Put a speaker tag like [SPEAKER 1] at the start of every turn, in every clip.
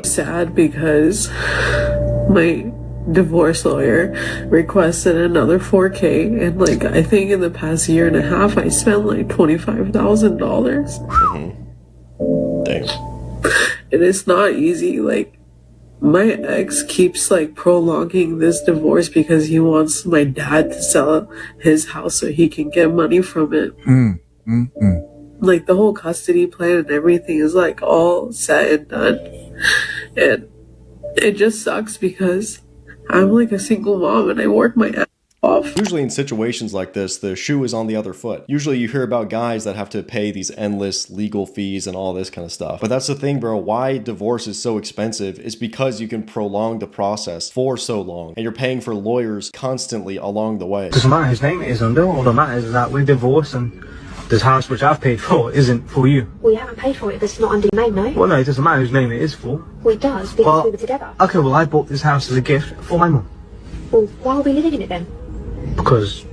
[SPEAKER 1] sad because my divorce lawyer requested another $4K, and like I think in the past year and a half I spent like $25,000.
[SPEAKER 2] Dang.
[SPEAKER 1] And it's not easy. Like, my ex keeps like prolonging this divorce because he wants my dad to sell his house so he can get money from it. Like, the whole custody plan and everything is like all set and done, and it just sucks because I'm like a single mom and I work my ass off.
[SPEAKER 2] Usually in situations like this, the shoe is on the other foot. Usually you hear about guys that have to pay these endless legal fees and all this kind of stuff. But that's the thing, bro. Why divorce is so expensive is because you can prolong the process for so long, and you're paying for lawyers constantly along the way.
[SPEAKER 3] Doesn't matter whose name it is under. All that matters is that we're divorced, and this house which I've paid for isn't for you.
[SPEAKER 4] We haven't paid for it because it's not under your name, no?
[SPEAKER 3] Well, no, it doesn't matter whose name it is for.
[SPEAKER 4] Well, it does, because we were together.
[SPEAKER 3] Okay, well, I bought this house as a gift for my mum.
[SPEAKER 4] Well, why are we living in it then?
[SPEAKER 3] Because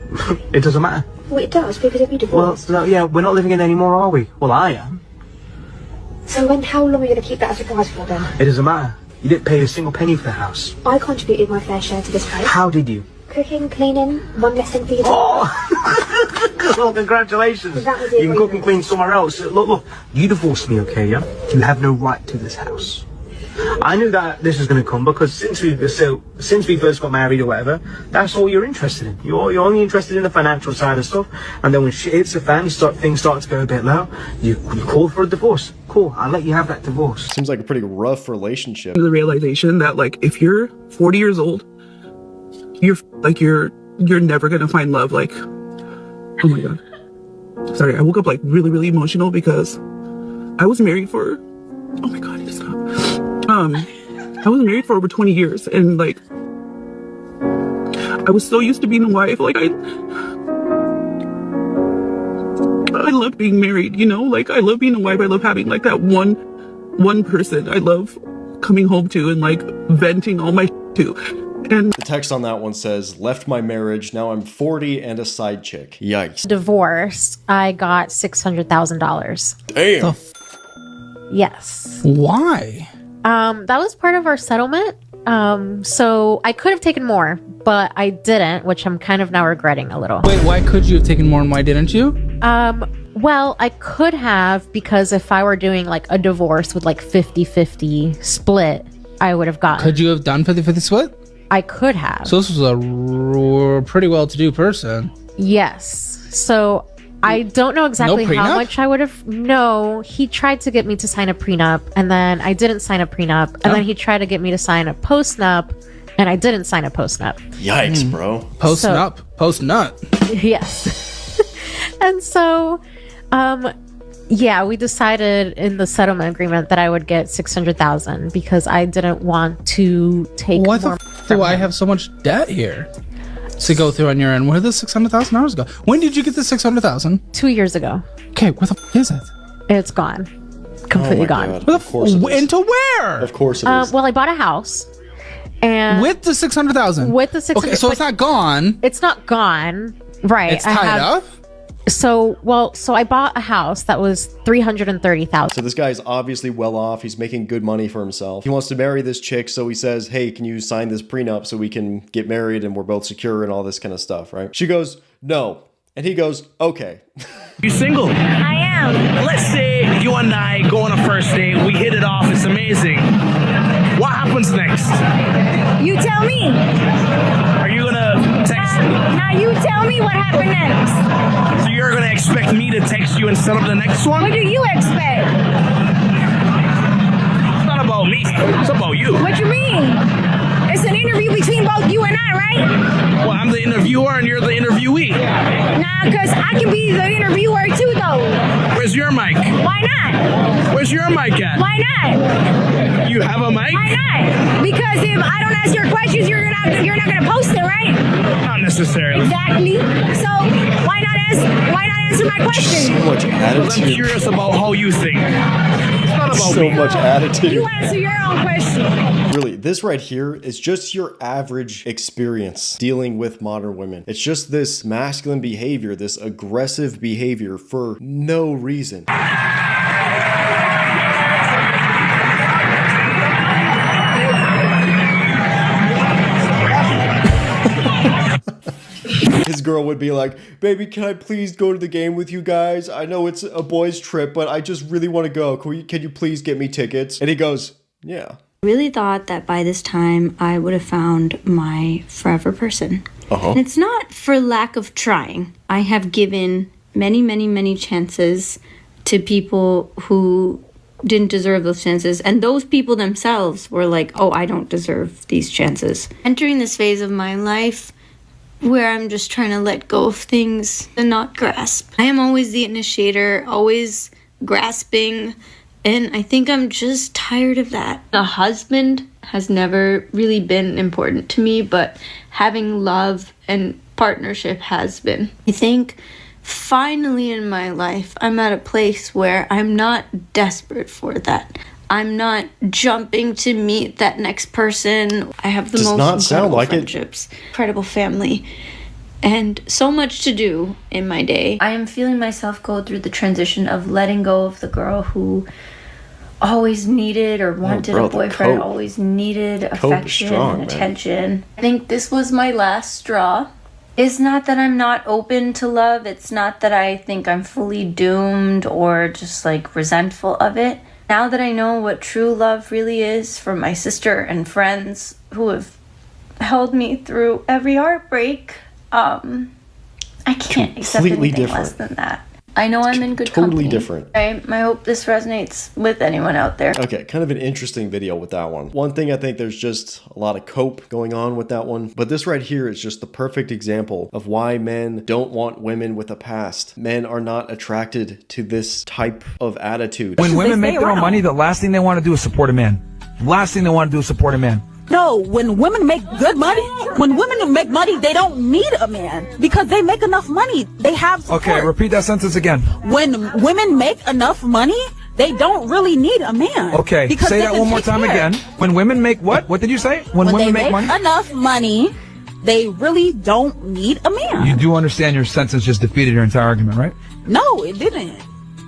[SPEAKER 3] it doesn't matter.
[SPEAKER 4] Well, it does, because if you divorced.
[SPEAKER 3] Well, no, yeah, we're not living in it anymore, are we? Well, I am.
[SPEAKER 4] So how long are you going to keep that as a surprise for then?
[SPEAKER 3] It doesn't matter. You didn't pay a single penny for the house.
[SPEAKER 4] I contributed my fair share to this place.
[SPEAKER 3] How did you?
[SPEAKER 4] Cooking, cleaning, one less thing for you to do.
[SPEAKER 3] Oh! Well, congratulations.
[SPEAKER 4] That was
[SPEAKER 3] You
[SPEAKER 4] it,
[SPEAKER 3] can cook and clean somewhere else. Look, you divorced me, okay, yeah? You have no right to this house. I knew that this was going to come because since we first got married or whatever, that's all you're interested in. You're only interested in the financial side of stuff, and then when shit hits the fan, things start to go a bit low. You call for a divorce. Cool, I'll let you have that divorce.
[SPEAKER 2] Seems like a pretty rough relationship.
[SPEAKER 5] The realization that like if you're 40 years old, you're never gonna find love. Like, oh my god, sorry, I woke up like really emotional because I was married for, oh my god, stop. I was married for over 20 years, and like I was so used to being a wife. Like I love being married, you know, like I love being a wife. I love having like that one person I love coming home to and like venting all my to. And
[SPEAKER 2] the text on that one says, left my marriage, now I'm 40 and a side chick. Yikes.
[SPEAKER 6] Divorce, I got $600,000.
[SPEAKER 2] Damn.
[SPEAKER 6] Yes.
[SPEAKER 7] Why?
[SPEAKER 6] That was part of our settlement. So I could have taken more, but I didn't, which I'm kind of now regretting a little.
[SPEAKER 7] Wait, why could you have taken more and why didn't you?
[SPEAKER 6] Well, I could have, because if I were doing like a divorce with like 50-50 split, I would have gotten.
[SPEAKER 7] Could you have done 50-50 split?
[SPEAKER 6] I could have.
[SPEAKER 7] So this was a pretty well-to-do person.
[SPEAKER 6] Yes. So I don't know exactly how much I would have. No, he tried to get me to sign a prenup, and then I didn't sign a prenup, and then he tried to get me to sign a postnup, and I didn't sign a postnup.
[SPEAKER 2] Yikes, bro.
[SPEAKER 7] Post-nut.
[SPEAKER 6] Yes. And so, yeah, we decided in the settlement agreement that I would get $600,000 because I didn't want to take
[SPEAKER 7] What
[SPEAKER 6] more.
[SPEAKER 7] do I have so much debt here to go through on your end? Where did the $600,000 go? When did you get the $600,000?
[SPEAKER 6] 2 years ago.
[SPEAKER 7] Okay, where the is it?
[SPEAKER 6] It's gone. Completely gone.
[SPEAKER 7] Where the into where?
[SPEAKER 2] Of course it is.
[SPEAKER 6] Well, I bought a house. And
[SPEAKER 7] with the $600,000?
[SPEAKER 6] With the $600,000.
[SPEAKER 7] Okay, so it's not gone.
[SPEAKER 6] It's not gone. Right.
[SPEAKER 7] It's tied up?
[SPEAKER 6] So I bought a house that was $330,000.
[SPEAKER 2] So this guy's obviously well off. He's making good money for himself. He wants to marry this chick, so he says, hey, can you sign this prenup so we can get married and we're both secure and all this kind of stuff, right? She goes, no. And he goes, okay.
[SPEAKER 8] You single?
[SPEAKER 9] I am.
[SPEAKER 8] Let's say you and I go on a first date. We hit it off. It's amazing. What happens next?
[SPEAKER 9] You tell me.
[SPEAKER 8] Are you gonna text me?
[SPEAKER 9] Now you tell me what happened next.
[SPEAKER 8] So you're gonna expect me to text you and set up the next one?
[SPEAKER 9] What do you expect?
[SPEAKER 8] It's not about me. It's about you.
[SPEAKER 9] What you mean? It's an interview between both you and I, right?
[SPEAKER 8] Well, I'm the interviewer and you're the interviewee.
[SPEAKER 9] Nah, because I can be the interviewer too, though.
[SPEAKER 8] Where's your mic?
[SPEAKER 9] Why not?
[SPEAKER 8] Where's your mic at?
[SPEAKER 9] Why not?
[SPEAKER 8] You have a mic?
[SPEAKER 9] Why not? Because if I don't ask your questions, you're not gonna post it, right?
[SPEAKER 8] Not necessarily.
[SPEAKER 9] Exactly. So why not answer my question?
[SPEAKER 2] So much attitude.
[SPEAKER 8] I'm curious about how you think. It's not about
[SPEAKER 2] so
[SPEAKER 8] me.
[SPEAKER 2] much attitude.
[SPEAKER 9] You answer your own question.
[SPEAKER 2] Really, this right here is just your average experience dealing with modern women. It's just this masculine behavior, this aggressive behavior for no reason. girl would be like, baby, can I please go to the game with you guys? I know it's a boys trip, but I just really want to go. Can you please get me tickets? And he goes, yeah.
[SPEAKER 10] Really thought that by this time I would have found my forever person. And it's not for lack of trying. I have given many, many, many chances to people who didn't deserve those chances, and those people themselves were like, oh, I don't deserve these chances. Entering this phase of my life where I'm just trying to let go of things and not grasp. I am always the initiator, always grasping, and I think I'm just tired of that. A husband has never really been important to me, but having love and partnership has been. I think finally in my life, I'm at a place where I'm not desperate for that. I'm not jumping to meet that next person. I have the most incredible friendships, incredible family, and so much to do in my day. I am feeling myself go through the transition of letting go of the girl who always needed or wanted a boyfriend, always needed affection and attention. I think this was my last straw. It's not that I'm not open to love. It's not that I think I'm fully doomed or just like resentful of it. Now that I know what true love really is from my sister and friends who have held me through every heartbreak, I can't accept anything less than that. I know I'm in good company.
[SPEAKER 2] Totally different.
[SPEAKER 10] I hope this resonates with anyone out there.
[SPEAKER 2] Okay, kind of an interesting video with that one. One thing, I think there's just a lot of cope going on with that one. But this right here is just the perfect example of why men don't want women with a past. Men are not attracted to this type of attitude.
[SPEAKER 11] When women make their own money, the last thing they want to do is support a man. Last thing they want to do is support a man.
[SPEAKER 12] No, when women make good money, they don't need a man because they make enough money. They have support.
[SPEAKER 11] Okay, repeat that sentence again.
[SPEAKER 12] When women make enough money, they don't really need a man.
[SPEAKER 11] Okay, say that one more time again. When women make what? What did you say? When women make money?
[SPEAKER 12] Enough money, they really don't need a man.
[SPEAKER 11] You do understand your sentence just defeated your entire argument, right?
[SPEAKER 12] No, it didn't.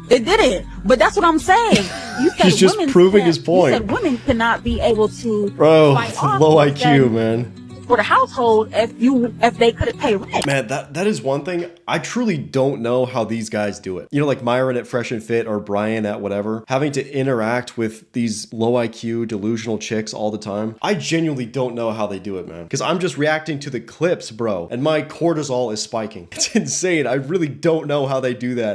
[SPEAKER 12] It didn't. But that's what I'm saying. You said
[SPEAKER 2] he's just proving his point.
[SPEAKER 12] You said women cannot be able to.
[SPEAKER 2] Bro, low IQ, man.
[SPEAKER 12] For the household, if they couldn't pay rent.
[SPEAKER 2] Man, that is one thing. I truly don't know how these guys do it. You know, like Myron at Fresh and Fit or Brian at whatever, having to interact with these low IQ, delusional chicks all the time. I genuinely don't know how they do it, man. Because I'm just reacting to the clips, bro, and my cortisol is spiking. It's insane. I really don't know how they do that.